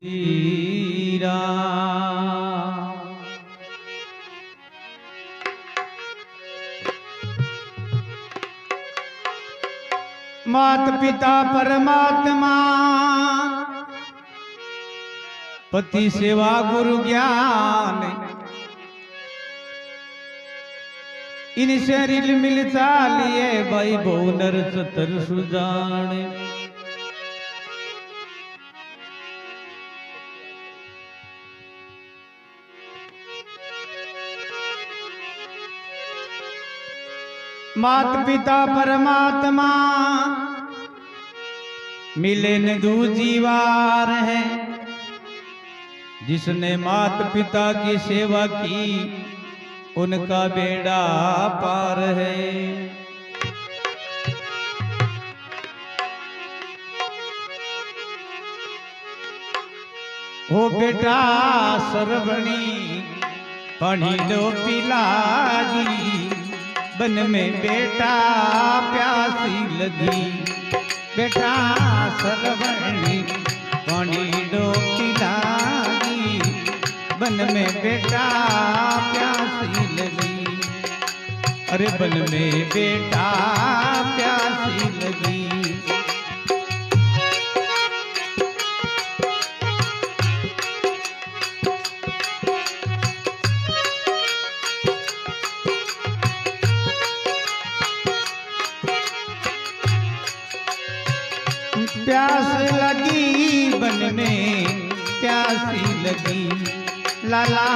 हीरा मात पिता परमात्मा पति सेवा गुरु ज्ञान इनसे रिल मिलता लिए भाई बहुनर सतर सुजान। मात पिता परमात्मा मिले न दूजी बार है। जिसने मात पिता की सेवा की उनका बेड़ा पार है। हो बेटा सरवणी पानी लो पिलाजी बन में बेटा प्यासी लगी। बेटा सरवणी पानी लो पिलाजी बन में बेटा प्यासी लगी। अरे बन में बेटा प्यासी लगी। प्यास लगी बन में प्यासी लगी। लाला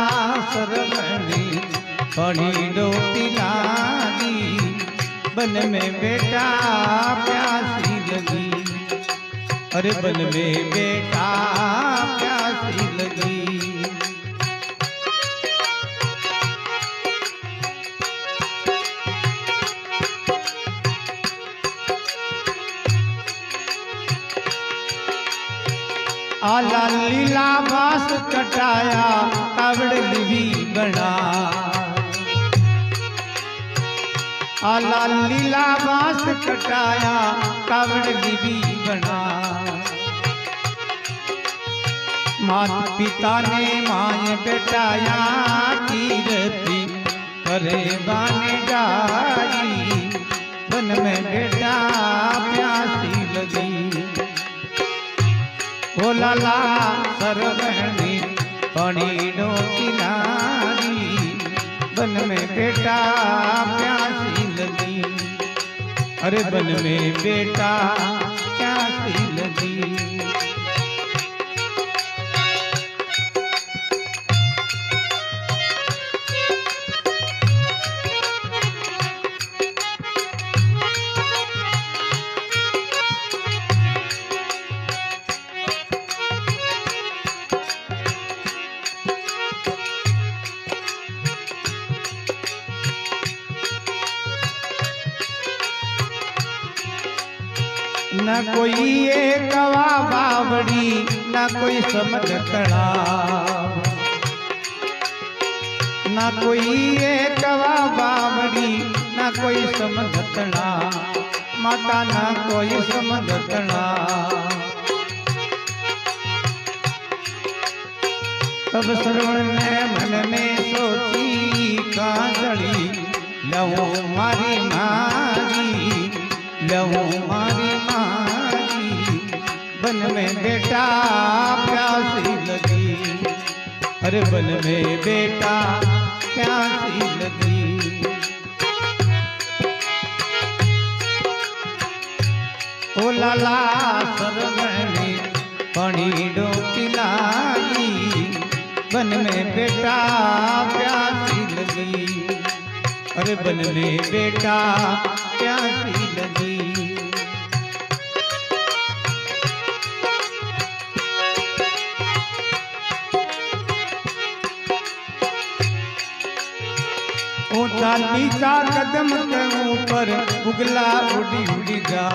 सरवणी पड़ी डोटी लागी बन में बेटा प्यासी लगी। अरे बन में बेटा प्यासी लगी। आला लीला बास कटाया कावड़ लिवी बना। आला लीला बास कटाया कावड़ लिवी बना। मात पिता ने माए बेटाया कीरती करे बाने जाई बन में बेटा प्यासी लगी। ओ लाला सरवणी पानी लो किनारी बन में बेटा प्यासी लगी। अरे बन में बेटा प्यासी लगी। न कोई एक बावड़ी न कोई समझ तड़ा। न कोई एक बावड़ी न कोई समझ तड़ा। माता न कोई समझ तड़ा। तब श्रवण ने मन में सोची काजड़ी लहू मारी मारी लहू मारी मारी बन में बेटा प्यासी लगी। अरे बन में बेटा प्यासी लगी। ओ लाला सरवणी पानी डोकी लाई बन में बेटा प्यासी लगी। अरे बन में बेटा प्यासी लगी। ऊंचा नीचा कदम के ऊपर उगला उड़ी उड़ी जा।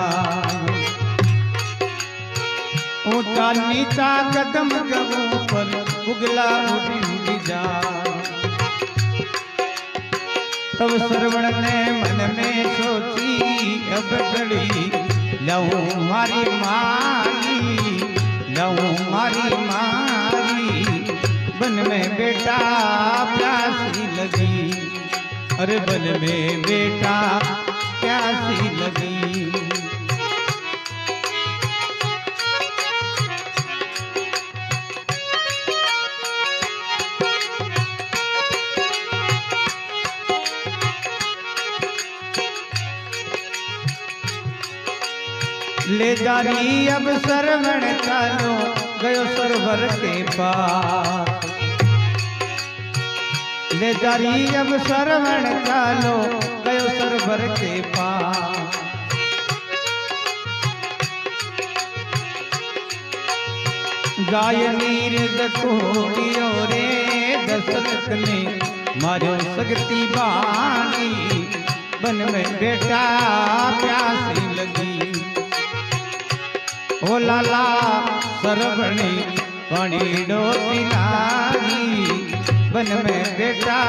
ऊंचा नीचा कदम के ऊपर उगला उड़ी उड़ी जा। तब श्रवण ने मन में सोची अब घड़ी लहू मारी मारी लहू मारी मारी लागी, बन में बेटा प्यासी लगी। अरे बन में बेटा प्यासी लगी। ले जारी अब सरवण चालो, गयो सरवर के पास। ले जारी अब सरवण चालो, गयो सरवर के पास। गाय नीर दकोड़ियो रे, दशरथ ने मारो सगती बाणी, बन में बेटा प्यासी लगी। ओ लाला सरवणी पानी डोती लागी, बन में बेटा